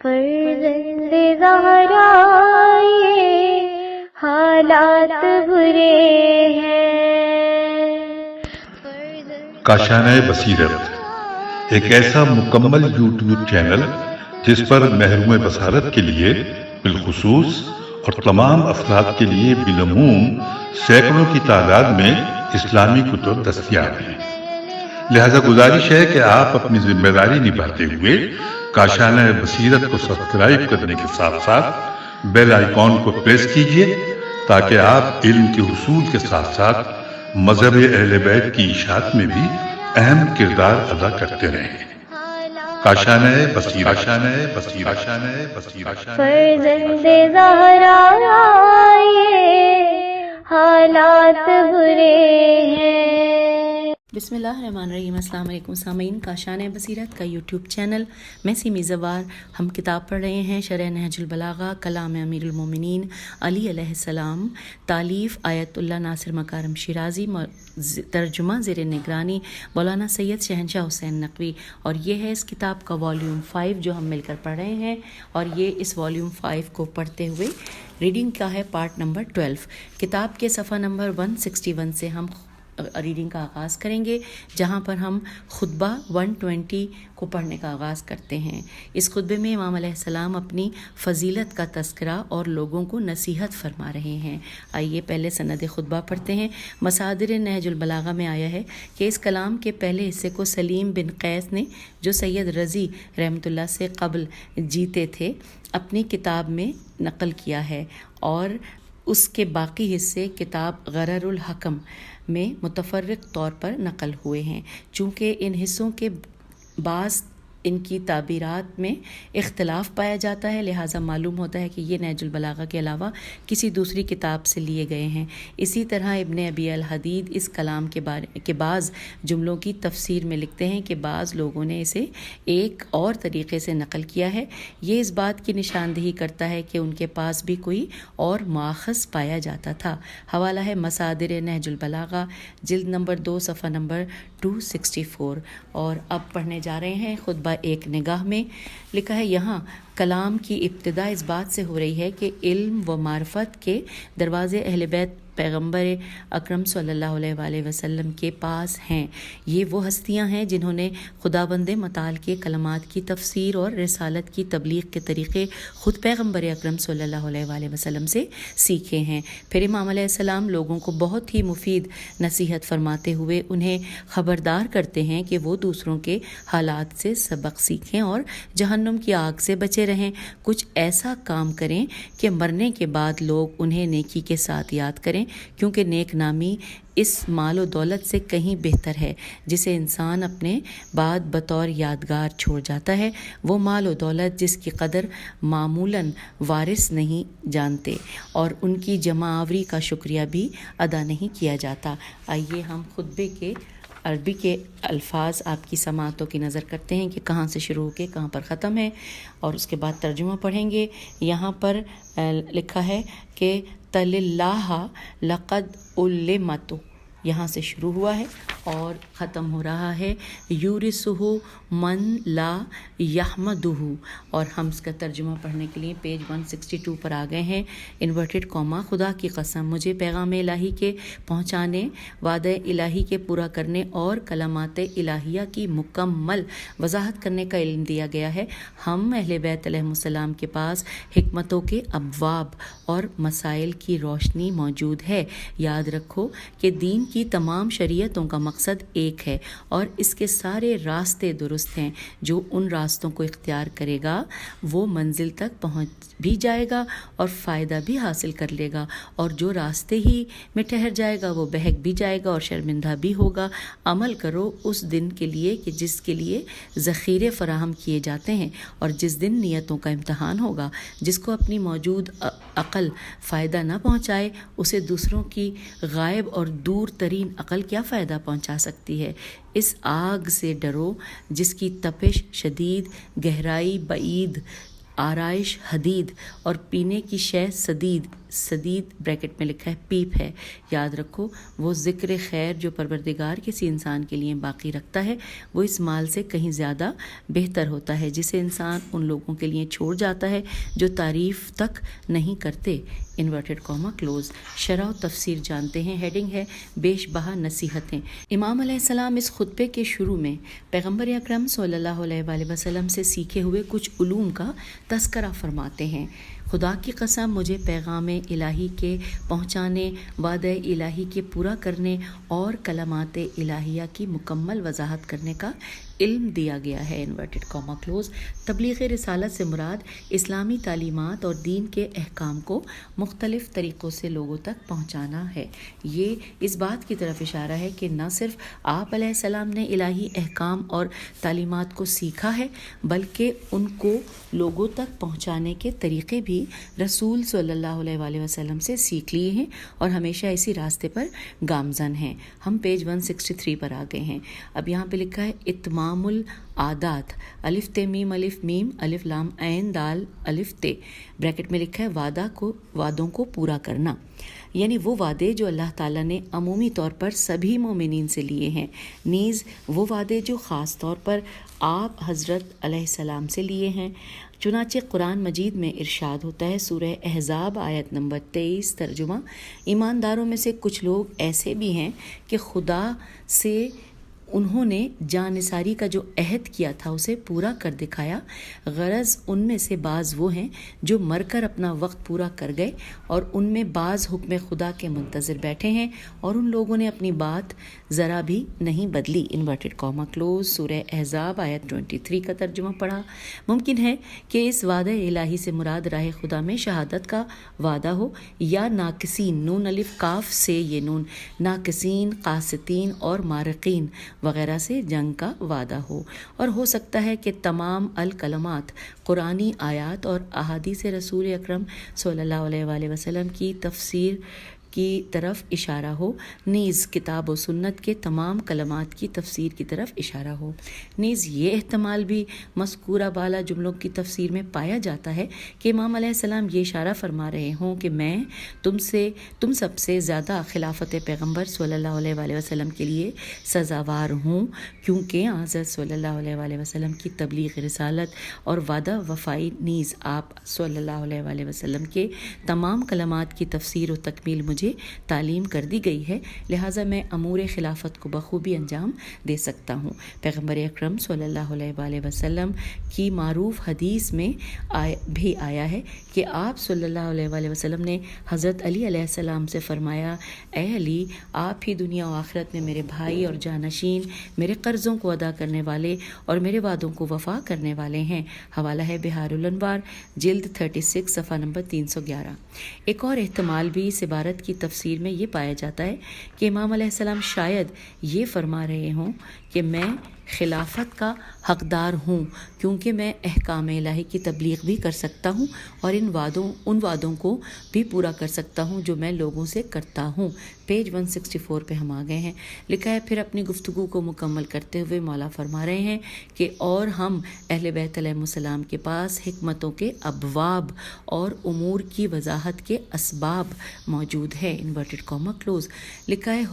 فرزند زہرا یہ حالات برے ہیں. کاشانۂ بصیرت ایک ایسا مکمل یوٹیوب چینل جس پر محروم بصارت کے لیے بالخصوص اور تمام افراد کے لیے بالعموم سینکڑوں کی تعداد میں اسلامی کتب دستیاب ہیں. لہذا گزارش ہے کہ آپ اپنی ذمہ داری نبھاتے ہوئے کاشانۂ بصیرت کو سبسکرائب کرنے کے ساتھ ساتھ بیل آئیکن کو پریس کیجیے تاکہ آپ علم کے حصول کے ساتھ ساتھ مذہب اہل بیت کی اشاعت میں بھی اہم کردار ادا کرتے رہیں. کاشانۂ بصیرت. فرزند زہرا یہ حالات برے ہیں. بسم اللہ الرحمن الرحیم. السلام علیکم سامعین. کاشانۂ بصیرت کا یوٹیوب چینل میں سیمی زوار. ہم کتاب پڑھ رہے ہیں شرح نہج البلاغہ کلام امیر المومنین علی علیہ السلام، تالیف آیت اللہ ناصر مکارم شیرازی، ترجمہ زیر نگرانی مولانا سید شہنشاہ حسین نقوی. اور یہ ہے اس کتاب کا والیوم 5 جو ہم مل کر پڑھ رہے ہیں، اور یہ اس والیوم 5 کو پڑھتے ہوئے ریڈنگ کا ہے پارٹ نمبر 12. کتاب کے صفحہ نمبر 161 سے ہم ریڈنگ کا آغاز کریں گے، جہاں پر ہم خطبہ 120 کو پڑھنے کا آغاز کرتے ہیں. اس خطبے میں امام علیہ السلام اپنی فضیلت کا تذکرہ اور لوگوں کو نصیحت فرما رہے ہیں. آئیے پہلے سند خطبہ پڑھتے ہیں. مصادر نہج البلاغہ میں آیا ہے کہ اس کلام کے پہلے حصے کو سلیم بن قیس نے، جو سید رضی رحمۃ اللہ سے قبل جیتے تھے، اپنی کتاب میں نقل کیا ہے، اور اس کے باقی حصے کتاب غرر الحکم میں متفرق طور پر نقل ہوئے ہیں. چونکہ ان حصوں کے بعض ان کی تعبیرات میں اختلاف پایا جاتا ہے، لہٰذا معلوم ہوتا ہے کہ یہ نہج البلاغہ کے علاوہ کسی دوسری کتاب سے لیے گئے ہیں. اسی طرح ابن ابی الحدید اس کلام کے بعض جملوں کی تفسیر میں لکھتے ہیں کہ بعض لوگوں نے اسے ایک اور طریقے سے نقل کیا ہے. یہ اس بات کی نشاندہی کرتا ہے کہ ان کے پاس بھی کوئی اور ماخذ پایا جاتا تھا. حوالہ ہے مصادر نہج البلاغہ، جلد نمبر 2 صفحہ نمبر 264. اور اب پڑھنے جا رہے ہیں خطبہ ایک نگاہ میں. لکھا ہے یہاں کلام کی ابتدا اس بات سے ہو رہی ہے کہ علم و معرفت کے دروازے اہل بیت پیغمبر اکرم صلی اللہ علیہ وآلہ وسلم کے پاس ہیں. یہ وہ ہستیاں ہیں جنہوں نے خداوند متعال کے کلمات کی تفسیر اور رسالت کی تبلیغ کے طریقے خود پیغمبر اکرم صلی اللہ علیہ وآلہ وسلم سے سیکھے ہیں. پھر امام علیہ السلام لوگوں کو بہت ہی مفید نصیحت فرماتے ہوئے انہیں خبردار کرتے ہیں کہ وہ دوسروں کے حالات سے سبق سیکھیں اور جہنم کی آگ سے بچے رہیں. کچھ ایسا کام کریں کہ مرنے کے بعد لوگ انہیں نیکی کے ساتھ یاد کریں، کیونکہ نیک نامی اس مال و دولت سے کہیں بہتر ہے جسے انسان اپنے بعد بطور یادگار چھوڑ جاتا ہے. وہ مال و دولت جس کی قدر معمولاً وارث نہیں جانتے اور ان کی جمع آوری کا شکریہ بھی ادا نہیں کیا جاتا. آئیے ہم خطبے کے عربی کے الفاظ آپ کی سماعتوں کی نظر کرتے ہیں کہ کہاں سے شروع ہو کے کہاں پر ختم ہے، اور اس کے بعد ترجمہ پڑھیں گے. یہاں پر لکھا ہے کہ تل اللہ لقد علمت، یہاں سے شروع ہوا ہے اور ختم ہو رہا ہے یورثہ من لا یحمدہ. اور ہم اس کا ترجمہ پڑھنے کے لیے پیج 162 پر آ گئے ہیں. انورٹڈ کوما، خدا کی قسم مجھے پیغام الہی کے پہنچانے، وعدہ الہی کے پورا کرنے اور کلمات الہیہ کی مکمل وضاحت کرنے کا علم دیا گیا ہے. ہم اہل بیت علیہ السلام کے پاس حکمتوں کے ابواب اور مسائل کی روشنی موجود ہے. یاد رکھو کہ دین کی تمام شریعتوں کا مقصد ایک ہے، اور اس کے سارے راستے درست ہیں. جو ان راستوں کو اختیار کرے گا وہ منزل تک پہنچ بھی جائے گا اور فائدہ بھی حاصل کر لے گا، اور جو راستے ہی میں ٹھہر جائے گا وہ بہک بھی جائے گا اور شرمندہ بھی ہوگا. عمل کرو اس دن کے لیے کہ جس کے لیے ذخیرے فراہم کیے جاتے ہیں، اور جس دن نیتوں کا امتحان ہوگا. جس کو اپنی موجود عقل فائدہ نہ پہنچائے، اسے دوسروں کی غائب اور دور ترین عقل کیا فائدہ پہنچا سکتی ہے. اس آگ سے ڈرو جس کی تپش شدید، گہرائی بعید آرائش حدید اور پینے کی شے سدید بریکٹ میں لکھا ہے پیپ ہے. یاد رکھو وہ ذکر خیر جو پروردگار کسی انسان کے لیے باقی رکھتا ہے وہ اس مال سے کہیں زیادہ بہتر ہوتا ہے جسے انسان ان لوگوں کے لیے چھوڑ جاتا ہے جو تعریف تک نہیں کرتے. Inverted comma close. شرح و تفسیر جانتے ہیں. ہیڈنگ ہے بیش بہا نصیحتیں. امام علیہ السلام اس خطبے کے شروع میں پیغمبر اکرم صلی اللہ علیہ وآلہ وسلم سے سیکھے ہوئے کچھ علوم کا تذکرہ فرماتے ہیں. خدا کی قسم مجھے پیغام الہی کے پہنچانے، وعدہ الہی کے پورا کرنے اور کلمات الہیہ کی مکمل وضاحت کرنے کا علم دیا گیا ہے. Inverted comma close. تبلیغ رسالت سے مراد اسلامی تعلیمات اور دین کے احکام کو مختلف طریقوں سے لوگوں تک پہنچانا ہے. یہ اس بات کی طرف اشارہ ہے کہ نہ صرف آپ علیہ السلام نے الہی احکام اور تعلیمات کو سیکھا ہے بلکہ ان کو لوگوں تک پہنچانے کے طریقے بھی رسول صلی اللہ علیہ وآلہ وسلم سے سیکھ لیے ہیں اور ہمیشہ اسی راستے پر گامزن ہیں. ہم پیج 163 پر آ گئے ہیں. اب یہاں پہ لکھا ہے اتمام العادات، الف تے میم الف میم الف لام عین دال الف تے بریکٹ میں لکھا ہے وعدوں کو پورا کرنا، یعنی وہ وعدے جو اللہ تعالیٰ نے عمومی طور پر سبھی مومنین سے لیے ہیں، نیز وہ وعدے جو خاص طور پر آپ حضرت علیہ السلام سے لیے ہیں. چنانچہ قرآن مجید میں ارشاد ہوتا ہے، سورہ احزاب آیت نمبر 23 ترجمہ: ایمانداروں میں سے کچھ لوگ ایسے بھی ہیں کہ خدا سے انہوں نے جانثاری کا جو عہد کیا تھا اسے پورا کر دکھایا. غرض ان میں سے بعض وہ ہیں جو مر کر اپنا وقت پورا کر گئے اور ان میں بعض حکم خدا کے منتظر بیٹھے ہیں اور ان لوگوں نے اپنی بات ذرا بھی نہیں بدلی. Inverted comma close. سورہ احزاب آیت 23 کا ترجمہ پڑھا. ممکن ہے کہ اس وعدہ الہی سے مراد راہ خدا میں شہادت کا وعدہ ہو یا ناقصین، نون الف کاف سے یہ نون، ناقصین، قاسطین اور مارقین وغیرہ سے جنگ کا وعدہ ہو، اور ہو سکتا ہے کہ تمام الکلمات قرآنی آیات اور احادیث رسول اکرم صلی اللہ علیہ وآلہ وسلم کی تفسیر کی طرف اشارہ ہو، نیز کتاب و سنت کے تمام کلمات کی تفسیر کی طرف اشارہ ہو. نیز یہ احتمال بھی مذکورہ بالا جملوں کی تفسیر میں پایا جاتا ہے کہ امام علیہ السلام یہ اشارہ فرما رہے ہوں کہ میں تم سب سے زیادہ خلافت پیغمبر صلی اللہ علیہ وآلہ وسلم کے لیے سزاوار ہوں، کیونکہ حضرت صلی اللہ علیہ وآلہ وسلم کی تبلیغ رسالت اور وعدہ وفائی نیز آپ صلی اللہ علیہ وآلہ وسلم کے تمام کلمات کی تفسیر و تکمیل مجھے تعلیم کر دی گئی ہے، لہٰذا میں امور خلافت کو بخوبی انجام دے سکتا ہوں. پیغمبر اکرم صلی اللہ علیہ وآلہ وسلم کی معروف حدیث میں بھی آیا ہے کہ آپ صلی اللہ علیہ وآلہ وسلم نے حضرت علی علیہ السلام سے فرمایا، اے علی، آپ ہی دنیا و آخرت میں میرے بھائی اور جانشین، میرے قرضوں کو ادا کرنے والے اور میرے وعدوں کو وفا کرنے والے ہیں. حوالہ ہے بہار الانوار جلد 36 صفحہ نمبر 311. ایک اور احتمال بھی اس عبارت کی تفسیر میں یہ پایا جاتا ہے کہ امام علیہ السلام شاید یہ فرما رہے ہوں کہ میں خلافت کا حقدار ہوں کیونکہ میں احکام الہی کی تبلیغ بھی کر سکتا ہوں اور ان وعدوں کو بھی پورا کر سکتا ہوں جو میں لوگوں سے کرتا ہوں. پیج 164 پہ ہم آ گئے ہیں. لکھا ہے پھر اپنی گفتگو کو مکمل کرتے ہوئے مولا فرما رہے ہیں کہ اور ہم اہل بیت علیہ السلام کے پاس حکمتوں کے ابواب اور امور کی وضاحت کے اسباب موجود ہے. Inverted comma close. لکھا ہے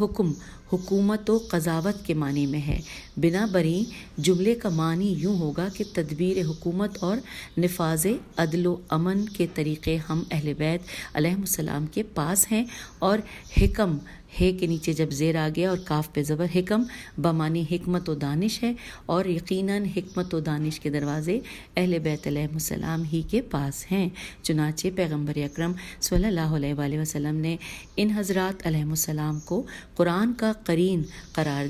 حکومت و قضاوت کے معنی میں ہے. بنا بری جملے کا معنی یوں ہوگا کہ تدبیر حکومت اور نفاذ عدل و امن کے طریقے ہم اہل بیت علیہ السلام کے پاس ہیں، اور حکم ہے کے نیچے جب زیر آ گیا اور کاف پہ زبر حکم بمانی حکمت و دانش ہے، اور یقیناً حکمت و دانش کے دروازے اہل بیت علیہ السلام ہی کے پاس ہیں. چنانچہ پیغمبر اکرم صلی اللہ علیہ وآلہ وسلم نے ان حضرات علیہ السلام کو قرآن کا قرین قرار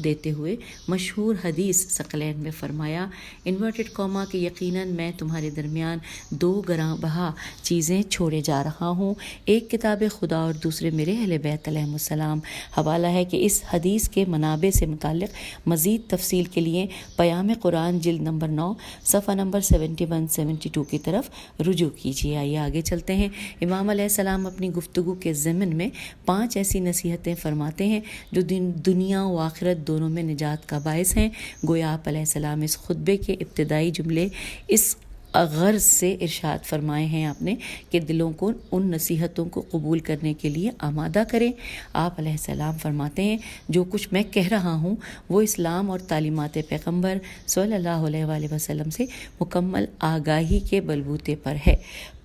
دیتے ہوئے مشہور حدیث ثقلین میں فرمایا، انورٹڈ کاما کہ یقیناً میں تمہارے درمیان دو گراں بہا چیزیں چھوڑے جا رہا ہوں، ایک کتاب خدا اور دوسرے میرے اہل بیت علیہ السلام. حوالہ ہے کہ اس حدیث کے منابع سے متعلق مزید تفصیل کے لیے پیام قرآن جلد نمبر 9 صفحہ نمبر 71-72 کی طرف رجوع کیجیے. آئیے آگے چلتے ہیں. امام علیہ السلام اپنی گفتگو کے ضمن میں 5 ایسی نصیحتیں فرماتے ہیں جو دنیا و آخرت دونوں میں نجات کا باعث ہیں. گویا آپ علیہ السلام اس خطبے کے ابتدائی جملے اس غرض سے ارشاد فرمائے ہیں آپ نے کہ دلوں کو ان نصیحتوں کو قبول کرنے کے لیے آمادہ کریں۔ آپ علیہ السلام فرماتے ہیں جو کچھ میں کہہ رہا ہوں وہ اسلام اور تعلیمات پیغمبر صلی اللہ علیہ وآلہ وسلم سے مکمل آگاہی کے بلبوتے پر ہے۔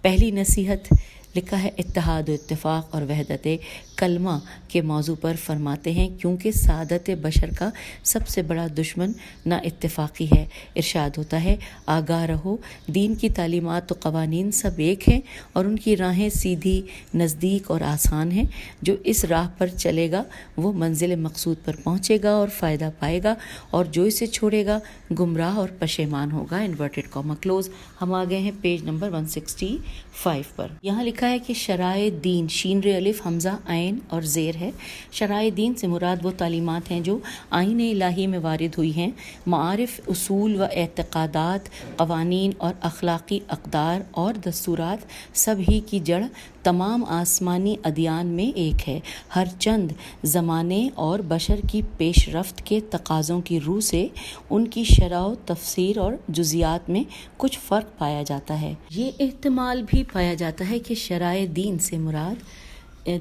پہلی نصیحت لکھا ہے اتحاد و اتفاق اور وحدت کلمہ کے موضوع پر فرماتے ہیں کیونکہ سعادت بشر کا سب سے بڑا دشمن نا اتفاقی ہے۔ ارشاد ہوتا ہے آگاہ رہو، دین کی تعلیمات و قوانین سب ایک ہیں اور ان کی راہیں سیدھی، نزدیک اور آسان ہیں۔ جو اس راہ پر چلے گا وہ منزل مقصود پر پہنچے گا اور فائدہ پائے گا، اور جو اسے چھوڑے گا گمراہ اور پشیمان ہوگا۔ Inverted comma close. ہم آ گئے ہیں پیج نمبر 165 پر۔ یہاں لکھا ہے کہ شرائع دین، شین ر الف حمزہ عین اور زیر ہے۔ شرائع دین سے مراد وہ تعلیمات ہیں جو آئین الہی میں وارد ہوئی ہیں۔ معارف، اصول و اعتقادات، قوانین اور اخلاقی اقدار اور دستورات سب ہی کی جڑ تمام آسمانی ادیان میں ایک ہے۔ ہر چند زمانے اور بشر کی پیش رفت کے تقاضوں کی روح سے ان کی شرح و تفسیر اور جزیات میں کچھ فرق پایا جاتا ہے۔ یہ احتمال بھی پایا جاتا ہے کہ شرائع دین سے مراد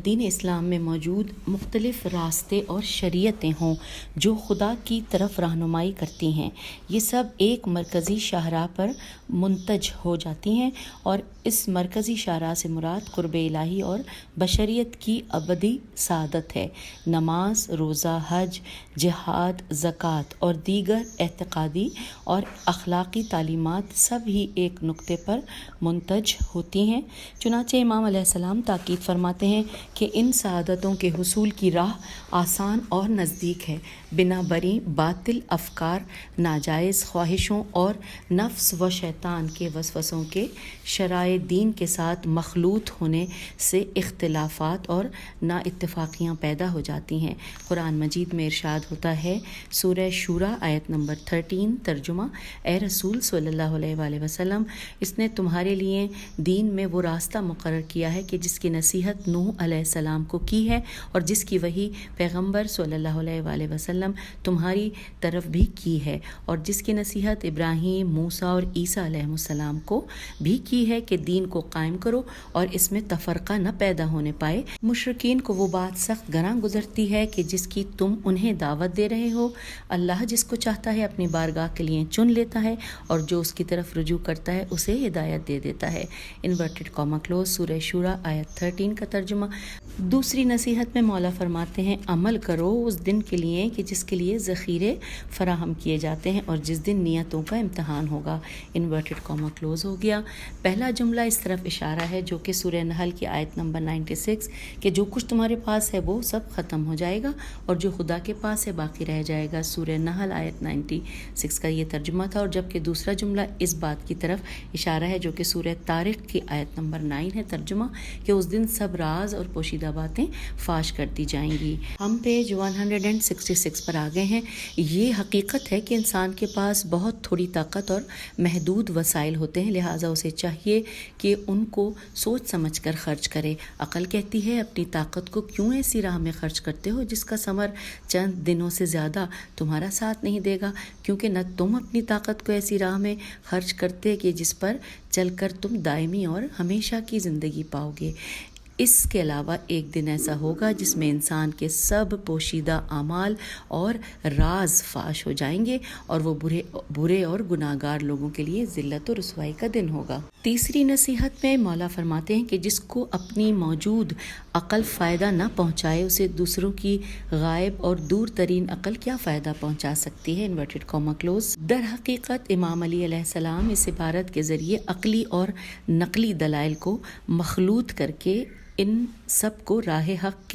دین اسلام میں موجود مختلف راستے اور شریعتیں ہوں جو خدا کی طرف رہنمائی کرتی ہیں۔ یہ سب ایک مرکزی شاہراہ پر منتج ہو جاتی ہیں، اور اس مرکزی شاہراہ سے مراد قرب الہی اور بشریت کی ابدی سعادت ہے۔ نماز، روزہ، حج، جہاد، زکوٰۃ اور دیگر اعتقادی اور اخلاقی تعلیمات سب ہی ایک نقطے پر منتج ہوتی ہیں۔ چنانچہ امام علیہ السلام تاکید فرماتے ہیں کہ ان سعادتوں کے حصول کی راہ آسان اور نزدیک ہے، بنا بری باطل افکار، ناجائز خواہشوں اور نفس و شیطان کے وسوسوں کے شرائع دین کے ساتھ مخلوط ہونے سے اختلافات اور نا اتفاقیاں پیدا ہو جاتی ہیں۔ قرآن مجید میں ارشاد ہوتا ہے، سورہ شورى آیت نمبر 13، ترجمہ، اے رسول صلی اللہ علیہ وآلہ وسلم، اس نے تمہارے لیے دین میں وہ راستہ مقرر کیا ہے کہ جس کی نصیحت نوح علیہ السلام کو کی ہے، اور جس کی وحی پیغمبر صلی اللہ علیہ وآلہ وسلم تمہاری طرف بھی کی ہے، اور جس کی نصیحت ابراہیم، موسیٰ اور عیسیٰ علیہ السلام کو بھی کی ہے کہ دین کو قائم کرو اور اس میں تفرقہ نہ پیدا ہونے پائے۔ مشرکین کو وہ بات سخت گراں گزرتی ہے کہ جس کی تم انہیں دعوت دے رہے ہو۔ اللہ جس کو چاہتا ہے اپنی بارگاہ کے لیے چن لیتا ہے، اور جو اس کی طرف رجوع کرتا ہے اسے ہدایت دے دیتا ہے۔ انورٹڈ کاما کلوز، سورہ شورى آیت 13 کا ترجمہ۔ دوسری نصیحت میں مولا فرماتے ہیں، عمل کرو اس دن کے لیے کہ جس کے لیے ذخیرے فراہم کیے جاتے ہیں اور جس دن نیتوں کا امتحان ہوگا۔ انورٹڈ کاما کلوز ہو گیا۔ پہلا جملہ اس طرف اشارہ ہے جو کہ سورہ نحل کی آیت نمبر 96 کہ جو کچھ تمہارے پاس ہے وہ سب ختم ہو جائے گا اور جو خدا کے پاس ہے باقی رہ جائے گا۔ سورہ نحل آیت 96 کا یہ ترجمہ تھا، اور جبکہ دوسرا جملہ اس بات کی طرف اشارہ ہے جو کہ سورہ طارق کی آیت نمبر 9 ہے، ترجمہ، کہ اس دن سب راز اور پوشیدہ باتیں فاش کر دی جائیں گی۔ ہم پیج 166 پر آ گئے ہیں۔ یہ حقیقت ہے کہ انسان کے پاس بہت تھوڑی طاقت اور محدود وسائل ہوتے ہیں، لہٰذا اسے چاہیے کہ ان کو سوچ سمجھ کر خرچ کرے۔ عقل کہتی ہے اپنی طاقت کو کیوں ایسی راہ میں خرچ کرتے ہو جس کا ثمر چند دنوں سے زیادہ تمہارا ساتھ نہیں دے گا، کیونکہ نہ تم اپنی طاقت کو ایسی راہ میں خرچ کرتے کہ جس پر چل کر تم دائمی اور ہمیشہ کی زندگی پاؤ گے۔ اس کے علاوہ ایک دن ایسا ہوگا جس میں انسان کے سب پوشیدہ اعمال اور راز فاش ہو جائیں گے، اور وہ برے اور گناہگار لوگوں کے لیے ذلت و رسوائی کا دن ہوگا۔ تیسری نصیحت میں مولا فرماتے ہیں کہ جس کو اپنی موجود عقل فائدہ نہ پہنچائے اسے دوسروں کی غائب اور دور ترین عقل کیا فائدہ پہنچا سکتی ہے۔ Inverted comma close. در حقیقت امام علی علیہ السلام اس عبارت کے ذریعے عقلی اور نقلی دلائل کو مخلوط کر کے ان سب کو راہ حق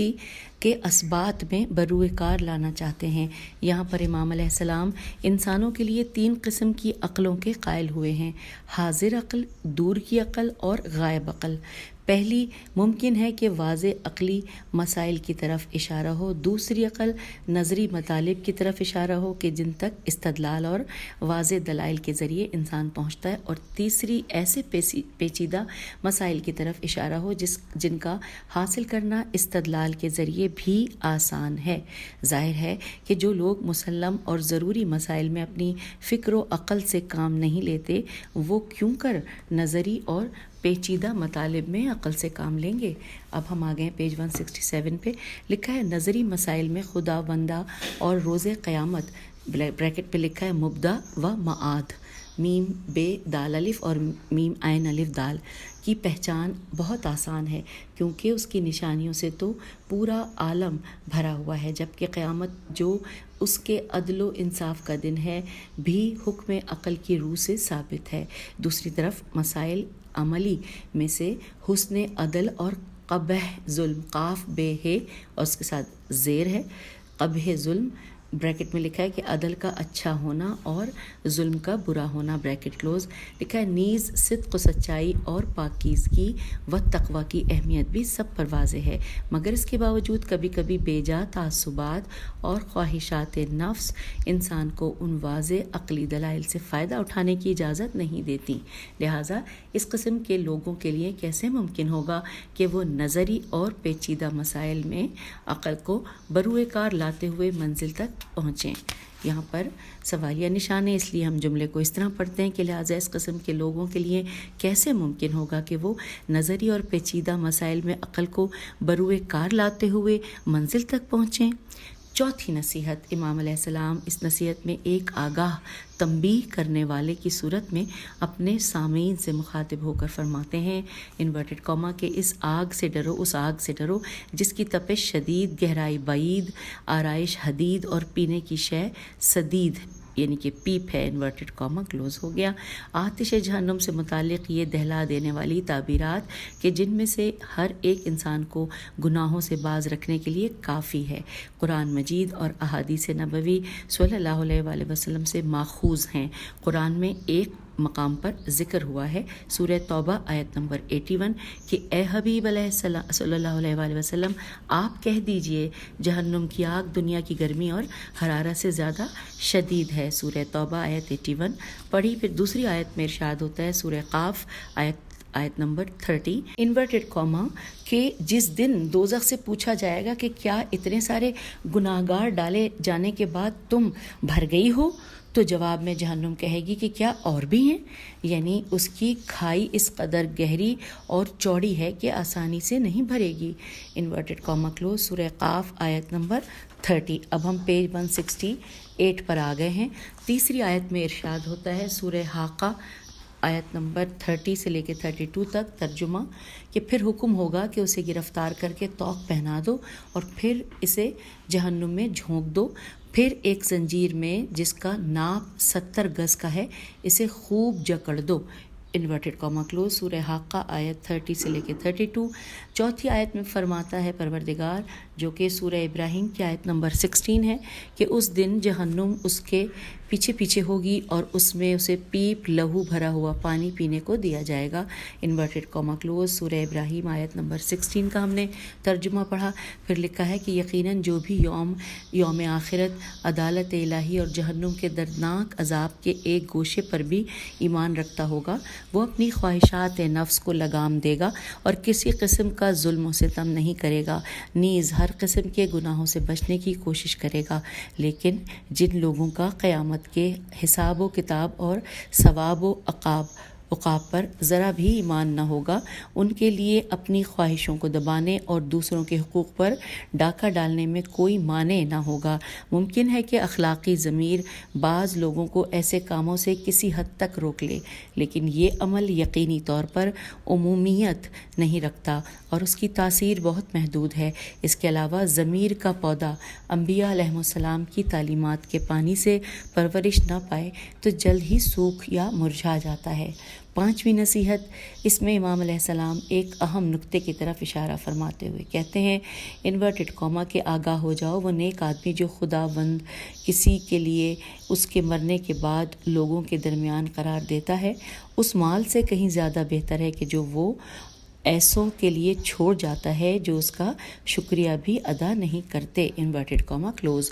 کے اسبات میں بروئے کار لانا چاہتے ہیں۔ یہاں پر امام علیہ السلام انسانوں کے لیے 3 قسم کی عقلوں کے قائل ہوئے ہیں: حاضر عقل، دور کی عقل اور غائب عقل۔ پہلی ممکن ہے کہ واضح عقلی مسائل کی طرف اشارہ ہو، دوسری عقل نظری مطالب کی طرف اشارہ ہو کہ جن تک استدلال اور واضح دلائل کے ذریعے انسان پہنچتا ہے، اور تیسری ایسے پیچیدہ مسائل کی طرف اشارہ ہو جن کا ہاتھ حاصل کرنا استدلال کے ذریعے بھی آسان ہے۔ ظاہر ہے کہ جو لوگ مسلم اور ضروری مسائل میں اپنی فکر و عقل سے کام نہیں لیتے وہ کیوں کر نظری اور پیچیدہ مطالب میں عقل سے کام لیں گے۔ اب ہم آ گئے پیج 167 پہ، لکھا ہے نظری مسائل میں خدا بندہ اور روز قیامت، بریکٹ پہ لکھا ہے مبدا و معاد، میم بے دال الف اور میم عین الف دال کی پہچان بہت آسان ہے، کیونکہ اس کی نشانیوں سے تو پورا عالم بھرا ہوا ہے، جبکہ قیامت جو اس کے عدل و انصاف کا دن ہے بھی حکم عقل کی روح سے ثابت ہے۔ دوسری طرف مسائل عملی میں سے حسن عدل اور قبح ظلم، قاف بے ہے اور اس کے ساتھ زیر ہے، قبح ظلم بریکٹ میں لکھا ہے کہ عدل کا اچھا ہونا اور ظلم کا برا ہونا، بریکٹ کلوز، لکھا ہے نیز صدق و سچائی اور پاکیزگی و تقوی کی اہمیت بھی سب پر واضح ہے، مگر اس کے باوجود کبھی کبھی بے جا تعصبات اور خواہشات نفس انسان کو ان واضح عقلی دلائل سے فائدہ اٹھانے کی اجازت نہیں دیتی، لہٰذا اس قسم کے لوگوں کے لیے کیسے ممکن ہوگا کہ وہ نظری اور پیچیدہ مسائل میں عقل کو بروئے کار لاتے ہوئے منزل تک پہنچیں۔ یہاں پر سوالیہ نشان ہے، اس لیے ہم جملے کو اس طرح پڑھتے ہیں کہ لہٰذا اس قسم کے لوگوں کے لیے کیسے ممکن ہوگا کہ وہ نظری اور پیچیدہ مسائل میں عقل کو بروئے کار لاتے ہوئے منزل تک پہنچیں۔ چوتھی نصیحت، امام علیہ السلام اس نصیحت میں ایک آگاہ تنبیہ کرنے والے کی صورت میں اپنے سامعین سے مخاطب ہو کر فرماتے ہیں، انورٹڈ کاما کہ اس آگ سے ڈرو، اس آگ سے ڈرو جس کی تپش شدید، گہرائی بعید، آرائش حدید اور پینے کی شے سدید یعنی کہ پیپ ہے، انورٹڈ کاما کلوز ہو گیا۔ آتش جہنم سے متعلق یہ دہلا دینے والی تعبیرات کہ جن میں سے ہر ایک انسان کو گناہوں سے باز رکھنے کے لیے کافی ہے، قرآن مجید اور احادیث نبوی صلی اللہ علیہ وآلہ وسلم سے ماخوذ ہیں۔ قرآن میں ایک مقام پر ذکر ہوا ہے، سورہ توبہ آیت نمبر 81 کہ اے حبیب علیہ السلام صلی اللہ علیہ وآلہ وسلم آپ کہہ دیجئے جہنم کی آگ دنیا کی گرمی اور حرارت سے زیادہ شدید ہے، سورہ توبہ آیت 81 پڑھی۔ پھر دوسری آیت میں ارشاد ہوتا ہے سورہ قاف آیت نمبر 30 انورٹڈ کاما کہ جس دن دوزخ سے پوچھا جائے گا کہ کیا اتنے سارے گناہگار ڈالے جانے کے بعد تم بھر گئی ہو، تو جواب میں جہنم کہے گی کہ کیا اور بھی ہیں، یعنی اس کی کھائی اس قدر گہری اور چوڑی ہے کہ آسانی سے نہیں بھرے گی، انورٹڈ کاما کلوز، سورہ قاف آیت نمبر 30۔ اب ہم پیج 168 پر آ گئے ہیں۔ تیسری آیت میں ارشاد ہوتا ہے سورہ حاقہ آیت نمبر 30 سے لے کے 32 تک، ترجمہ کہ پھر حکم ہوگا کہ اسے گرفتار کر کے طوق پہنا دو اور پھر اسے جہنم میں جھونک دو، پھر ایک زنجیر میں جس کا ناپ 70 گز کا ہے اسے خوب جکڑ دو، انورٹڈ کاما کلوز، سورہ حاقہ آیت 30 سے لے کے 32۔ چوتھی آیت میں فرماتا ہے پروردگار جو کہ سورہ ابراہیم کی آیت نمبر 16 ہے کہ اس دن جہنم اس کے پیچھے پیچھے ہوگی اور اس میں اسے پیپ لہو بھرا ہوا پانی پینے کو دیا جائے گا، انورٹڈ کاما کلوز، سورہ ابراہیم آیت نمبر 16 کا ہم نے ترجمہ پڑھا۔ پھر لکھا ہے کہ یقیناً جو بھی یوم آخرت، عدالت الہی اور جہنم کے دردناک عذاب کے ایک گوشے پر بھی ایمان رکھتا ہوگا وہ اپنی خواہشات نفس کو لگام دے گا اور کسی قسم کا ظلم و ستم نہیں کرے گا، نیز ہر قسم کے گناہوں سے بچنے کی کوشش کرے گا، لیکن جن لوگوں کا قیامت کے حساب و کتاب اور ثواب و عقاب پر ذرا بھی ایمان نہ ہوگا ان کے لیے اپنی خواہشوں کو دبانے اور دوسروں کے حقوق پر ڈاکہ ڈالنے میں کوئی مانع نہ ہوگا۔ ممکن ہے کہ اخلاقی ضمیر بعض لوگوں کو ایسے کاموں سے کسی حد تک روک لے، لیکن یہ عمل یقینی طور پر عمومیت نہیں رکھتا اور اس کی تاثیر بہت محدود ہے۔ اس کے علاوہ ضمیر کا پودا انبیاء علیہ السلام کی تعلیمات کے پانی سے پرورش نہ پائے تو جلد ہی سوکھ یا مرجھا جاتا ہے۔ پانچویں نصیحت، اس میں امام علیہ السلام ایک اہم نقطے کی طرف اشارہ فرماتے ہوئے کہتے ہیں انورٹڈ کاما کہ آگاہ ہو جاؤ وہ نیک آدمی جو خدا بند کسی کے لیے اس کے مرنے کے بعد لوگوں کے درمیان قرار دیتا ہے اس مال سے کہیں زیادہ بہتر ہے کہ جو وہ ایسوں کے لیے چھوڑ جاتا ہے جو اس کا شکریہ بھی ادا نہیں کرتے، انورٹڈ کاما کلوز۔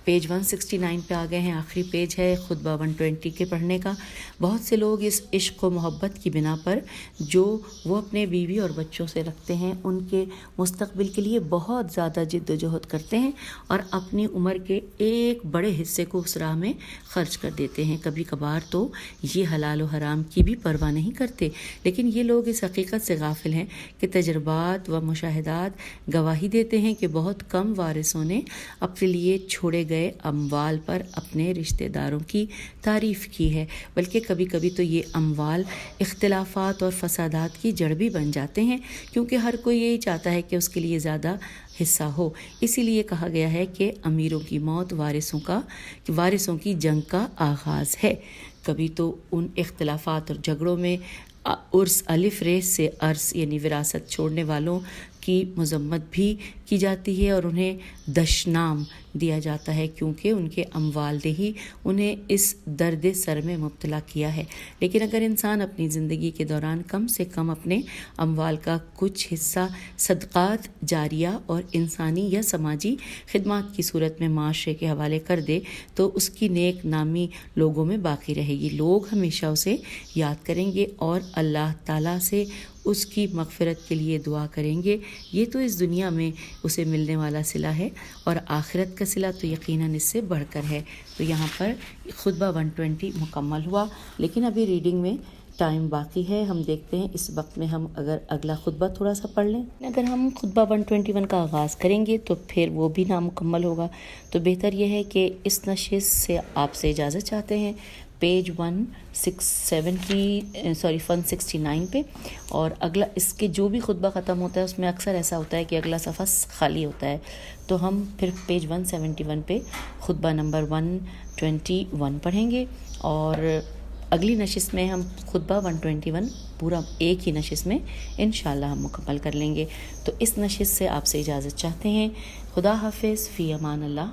پیج 169 پہ آ گئے ہیں، آخری پیج ہے خطبہ 120 کے پڑھنے کا۔ بہت سے لوگ اس عشق و محبت کی بنا پر جو وہ اپنے بیوی اور بچوں سے رکھتے ہیں ان کے مستقبل کے لیے بہت زیادہ جد و جہد کرتے ہیں اور اپنی عمر کے ایک بڑے حصے کو اس راہ میں خرچ کر دیتے ہیں۔ کبھی کبھار تو یہ حلال و حرام کی بھی پرواہ نہیں کرتے، لیکن یہ لوگ اس حقیقت سے غافل ہیں کہ تجربات و مشاہدات گواہی دیتے ہیں کہ بہت کم وارثوں نے اپنے لیے چھوڑے گئے اموال پر اپنے رشتہ داروں کی تعریف کی ہے، بلکہ کبھی کبھی تو یہ اموال اختلافات اور فسادات کی جڑ بھی بن جاتے ہیں، کیونکہ ہر کوئی یہی چاہتا ہے کہ اس کے لیے زیادہ حصہ ہو۔ اسی لیے کہا گیا ہے کہ امیروں کی موت وارثوں کی جنگ کا آغاز ہے۔ کبھی تو ان اختلافات اور جھگڑوں میں عرس الف ریس سے عرس یعنی وراثت چھوڑنے والوں کی مذمت بھی کی جاتی ہے اور انہیں دشنام دیا جاتا ہے، کیونکہ ان کے اموال نے ہی انہیں اس درد سر میں مبتلا کیا ہے۔ لیکن اگر انسان اپنی زندگی کے دوران کم سے کم اپنے اموال کا کچھ حصہ صدقات جاریہ اور انسانی یا سماجی خدمات کی صورت میں معاشرے کے حوالے کر دے تو اس کی نیک نامی لوگوں میں باقی رہے گی، لوگ ہمیشہ اسے یاد کریں گے اور اللہ تعالیٰ سے اس کی مغفرت کے لیے دعا کریں گے۔ یہ تو اس دنیا میں اسے ملنے والا صلہ ہے، اور آخرت کا صلہ تو یقیناً اس سے بڑھ کر ہے۔ تو یہاں پر خطبہ 120 مکمل ہوا، لیکن ابھی ریڈنگ میں ٹائم باقی ہے۔ ہم دیکھتے ہیں اس وقت میں ہم اگر اگلا خطبہ تھوڑا سا پڑھ لیں۔ اگر ہم خطبہ 121 کا آغاز کریں گے تو پھر وہ بھی نامکمل ہوگا، تو بہتر یہ ہے کہ اس نشست سے آپ سے اجازت چاہتے ہیں پیج 169 پہ، اور اگلا اس کے جو بھی خطبہ ختم ہوتا ہے اس میں اکثر ایسا ہوتا ہے کہ اگلا صفحہ خالی ہوتا ہے، تو ہم پھر پیج 171 پہ خطبہ نمبر 121 پڑھیں گے، اور اگلی نشست میں ہم خطبہ 121 پورا ایک ہی نشست میں انشاءاللہ ہم مکمل کر لیں گے۔ تو اس نشست سے آپ سے اجازت چاہتے ہیں۔ خدا حافظ، فی امان اللہ۔